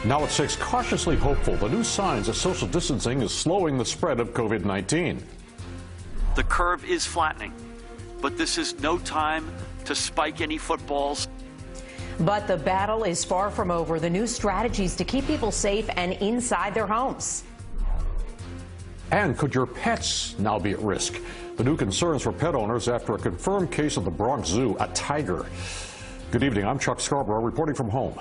Now at 6, cautiously hopeful. The new signs of social distancing is slowing the spread of COVID-19. The curve is flattening, but this is no time to spike any footballs. But the battle is far from over. The new strategies to keep people safe and inside their homes. And could your pets now be at risk? The new concerns for pet owners after a confirmed case at the Bronx Zoo, a tiger. Good evening, I'm Chuck Scarborough reporting from home.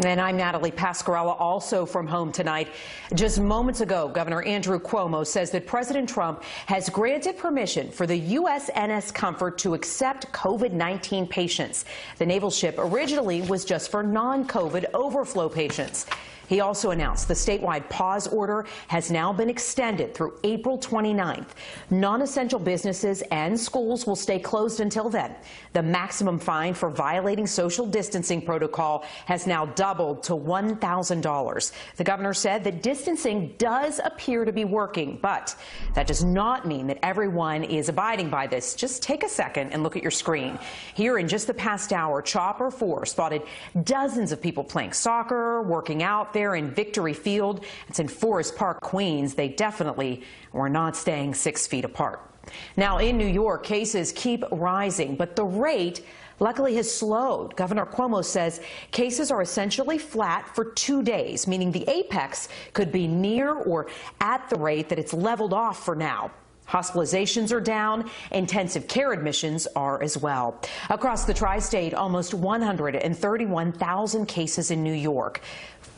And I'm Natalie Pascarella, also from home tonight. Just moments ago, Governor Andrew Cuomo says that President Trump has granted permission for the USNS Comfort to accept COVID-19 patients. The naval ship originally was just for non-COVID overflow patients. He also announced the statewide pause order has now been extended through April 29th. Non-essential businesses and schools will stay closed until then. The maximum fine for violating social distancing protocol has now doubled to $1,000. The governor said that distancing does appear to be working, but that does not mean that everyone is abiding by this. Just take a second and look at your screen. Here in just the past hour, Chopper 4 spotted dozens of people playing soccer, working out there in Victory Field. It's in Forest Park, Queens. They definitely were not staying 6 feet apart. Now in New York, cases keep rising, but the rate luckily has slowed. Governor Cuomo says cases are essentially flat for 2 days, meaning the apex could be near or at the rate that it's leveled off for now. Hospitalizations are down. Intensive care admissions are as well. Across the tri-state, almost 131,000 cases in New York.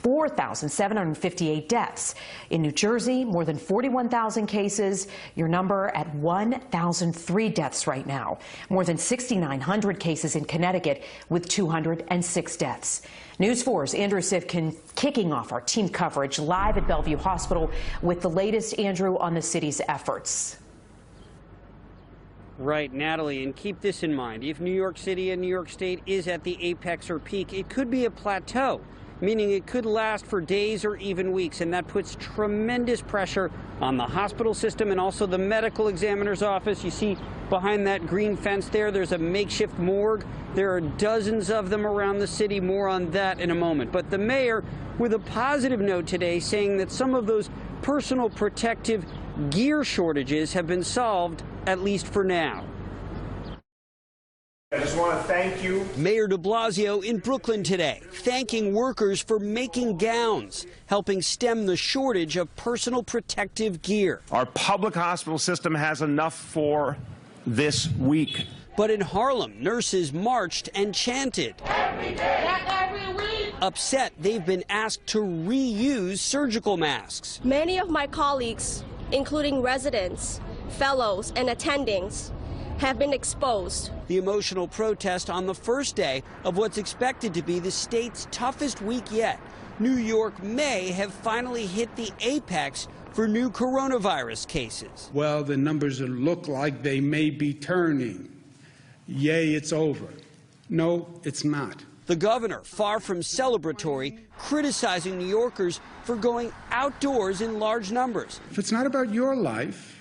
4,758 deaths. In New Jersey, more than 41,000 cases. Your number at 1,003 deaths right now. More than 6,900 cases in Connecticut with 206 deaths. News 4's Andrew Sifkin kicking off our team coverage live at Bellevue Hospital with the latest, Andrew, on the city's efforts. Right, Natalie, and keep this in mind. If New York City and New York State is at the apex or peak, it could be a plateau, meaning it could last for days or even weeks, and that puts tremendous pressure on the hospital system and also the medical examiner's office. You see behind that green fence there's a makeshift morgue. There are dozens of them around the city. More on that in a moment. But the mayor with a positive note today saying that some of those personal protective gear shortages have been solved, at least for now. I just want to thank you. Mayor de Blasio in Brooklyn today, thanking workers for making gowns, helping stem the shortage of personal protective gear. Our public hospital system has enough for this week. But in Harlem, nurses marched and chanted. Every day, not every week. Upset they've been asked to reuse surgical masks. Many of my colleagues, including residents, fellows, and attendings, have been exposed. The emotional protest on the first day of what's expected to be the state's toughest week yet. New York may have finally hit the apex for new coronavirus cases. Well, the numbers look like they may be turning. Yay, it's over. No, it's not. The governor, far from celebratory, criticizing New Yorkers for going outdoors in large numbers. If it's not about your life,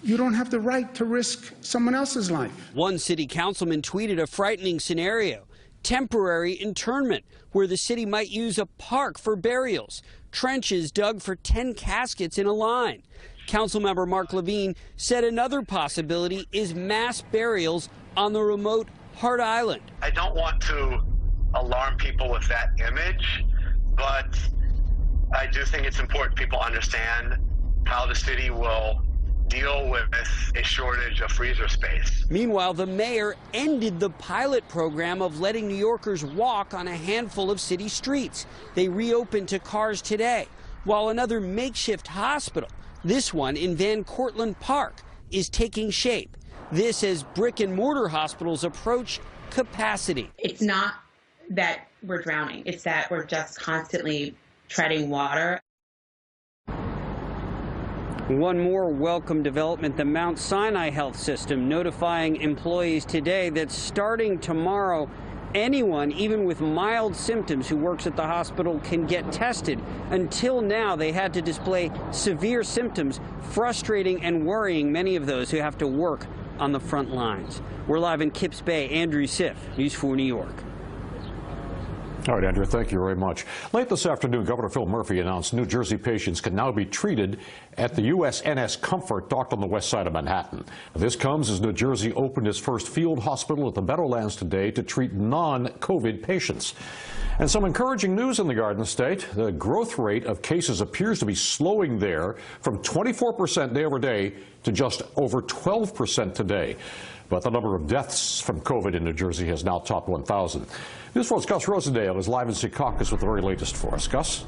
you don't have the right to risk someone else's life. One city councilman tweeted a frightening scenario, temporary internment, where the city might use a park for burials, trenches dug for 10 caskets in a line. Councilmember Mark Levine said another possibility is mass burials on the remote Hart Island. I don't want to alarm people with that image, but I do think it's important people understand how the city will deal with a shortage of freezer space. Meanwhile, the mayor ended the pilot program of letting New Yorkers walk on a handful of city streets. They reopened to cars today, while another makeshift hospital, this one in Van Cortlandt Park, is taking shape. This as brick and mortar hospitals approach capacity. It's not that we're drowning, it's that we're just constantly treading water. One more welcome development, the Mount Sinai Health System notifying employees today that starting tomorrow, anyone, even with mild symptoms who works at the hospital, can get tested. Until now, they had to display severe symptoms, frustrating and worrying many of those who have to work on the front lines. We're live in Kips Bay. Andrew Siff, News 4 New York. All right, Andrew, thank you very much. Late this afternoon, Governor Phil Murphy announced New Jersey patients can now be treated at the USNS Comfort docked on the west side of Manhattan. This comes as New Jersey opened its first field hospital at the Meadowlands today to treat non-COVID patients. And some encouraging news in the Garden State. The growth rate of cases appears to be slowing there from 24% day over day to just over 12% today. But the number of deaths from COVID in New Jersey has now topped 1,000. News 4's Gus Rosendale is live in Secaucus with the very latest for us. Gus?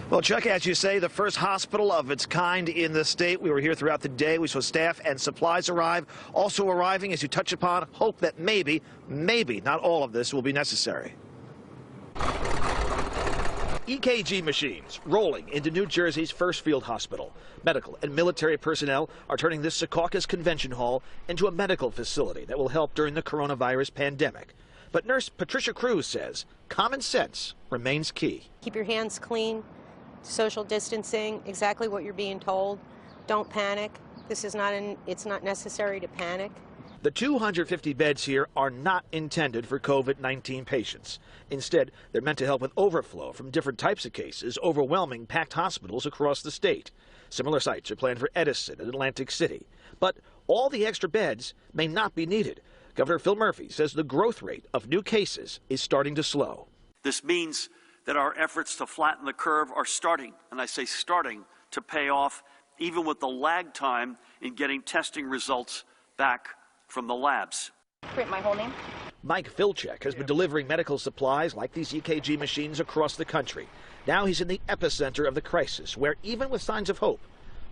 Well, Chuck, as you say, the first hospital of its kind in the state. We were here throughout the day. We saw staff and supplies arrive. Also arriving, as you touch upon, hope that maybe not all of this will be necessary. EKG machines rolling into New Jersey's first field hospital. Medical and military personnel are turning this Secaucus Convention Hall into a medical facility that will help during the coronavirus pandemic. But Nurse Patricia Cruz says common sense remains key. Keep your hands clean, social distancing, exactly what you're being told. Don't panic. It's not necessary to panic. The 250 beds here are not intended for COVID-19 patients. Instead, they're meant to help with overflow from different types of cases overwhelming packed hospitals across the state. Similar sites are planned for Edison and Atlantic City. But all the extra beds may not be needed. Governor Phil Murphy says the growth rate of new cases is starting to slow. This means that our efforts to flatten the curve are starting, and I say starting, to pay off, even with the lag time in getting testing results back from the labs. Print my whole name. Mike Filchek has been delivering medical supplies like these EKG machines across the country. Now he's in the epicenter of the crisis, where even with signs of hope,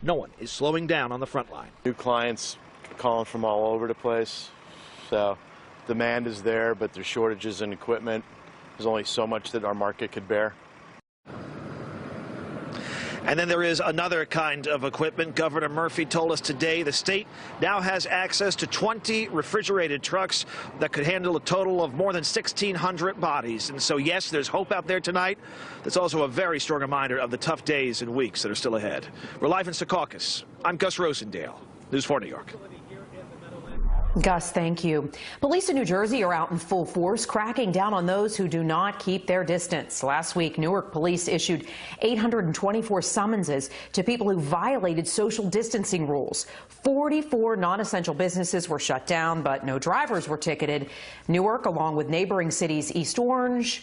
no one is slowing down on the front line. New clients calling from all over the place. So demand is there, but there's shortages in equipment. There's only so much that our market could bear. And then there is another kind of equipment. Governor Murphy told us today the state now has access to 20 refrigerated trucks that could handle a total of more than 1,600 bodies. And so, yes, there's hope out there tonight. There's also a very strong reminder of the tough days and weeks that are still ahead. We're live in Secaucus. I'm Gus Rosendale, News 4 New York. Gus, thank you. Police in New Jersey are out in full force, cracking down on those who do not keep their distance. Last week, Newark police issued 824 summonses to people who violated social distancing rules. 44 non-essential businesses were shut down, but no drivers were ticketed. Newark, along with neighboring cities East Orange,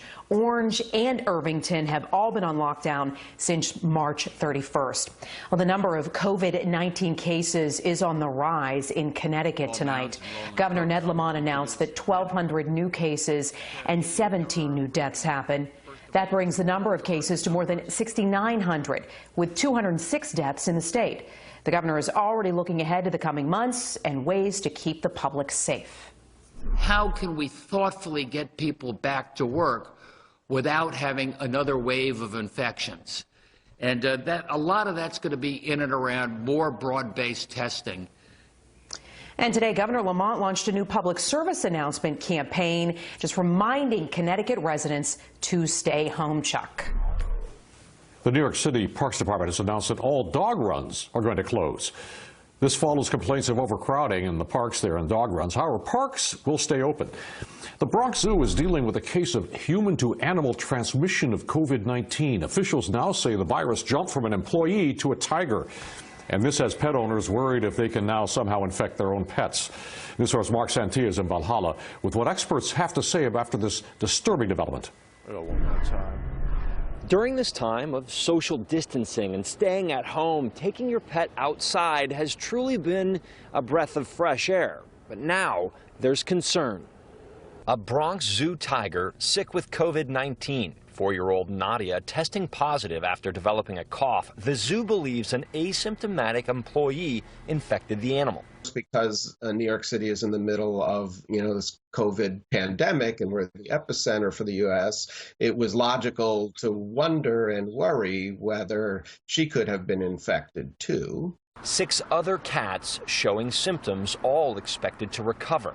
and Irvington, have all been on lockdown since March 31st. Well, the number of COVID-19 cases is on the rise in Connecticut tonight. Governor Ned Lamont announced that 1,200 new cases and 17 new deaths happened. That brings the number of cases to more than 6,900, with 206 deaths in the state. The governor is already looking ahead to the coming months and ways to keep the public safe. How can we thoughtfully get people back to work without having another wave of infections? And a lot of that's going to be in and around more broad-based testing. And today, Governor Lamont launched a new public service announcement campaign, just reminding Connecticut residents to stay home, Chuck. The New York City Parks Department has announced that all dog runs are going to close. This follows complaints of overcrowding in the parks there and dog runs. However, parks will stay open. The Bronx Zoo is dealing with a case of human-to-animal transmission of COVID-19. Officials now say the virus jumped from an employee to a tiger. And this has pet owners worried if they can now somehow infect their own pets. News Source Mark Santia is in Valhalla with what experts have to say after this disturbing development. One more time. During this time of social distancing and staying at home, taking your pet outside has truly been a breath of fresh air. But now there's concern. A Bronx Zoo tiger sick with COVID-19. 4-year-old Nadia testing positive after developing a cough. The zoo believes an asymptomatic employee infected the animal. Because New York City is in the middle of, this COVID pandemic and we're the epicenter for the U.S., it was logical to wonder and worry whether she could have been infected too. 6 other cats showing symptoms, all expected to recover.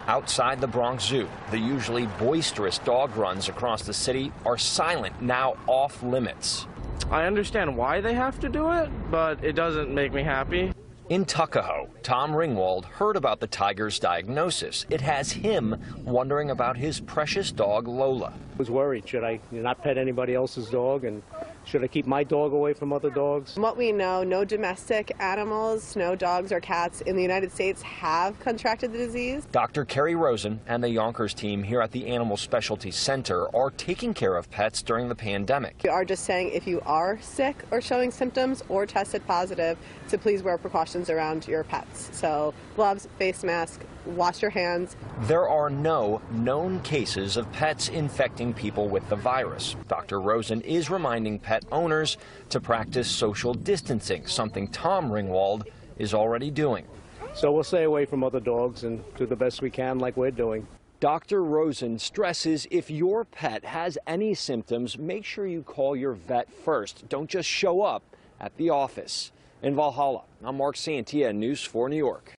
Outside the Bronx Zoo, the usually boisterous dog runs across the city are silent, now off limits. I understand why they have to do it, but it doesn't make me happy. In Tuckahoe, Tom Ringwald heard about the tiger's diagnosis. It has him wondering about his precious dog, Lola. I was worried, should I not pet anybody else's dog, and should I keep my dog away from other dogs? From what we know, no domestic animals, no dogs or cats in the United States have contracted the disease. Dr. Kerry Rosen and the Yonkers team here at the Animal Specialty Center are taking care of pets during the pandemic. We are just saying if you are sick or showing symptoms or tested positive, to please wear precautions around your pets. So gloves, face mask, wash your hands. There are no known cases of pets infecting people with the virus. Dr. Rosen is reminding pet owners to practice social distancing, something Tom Ringwald is already doing. So we'll stay away from other dogs and do the best we can like we're doing. Dr. Rosen stresses if your pet has any symptoms, make sure you call your vet first. Don't just show up at the office. In Valhalla, I'm Mark Santia, News 4 New York.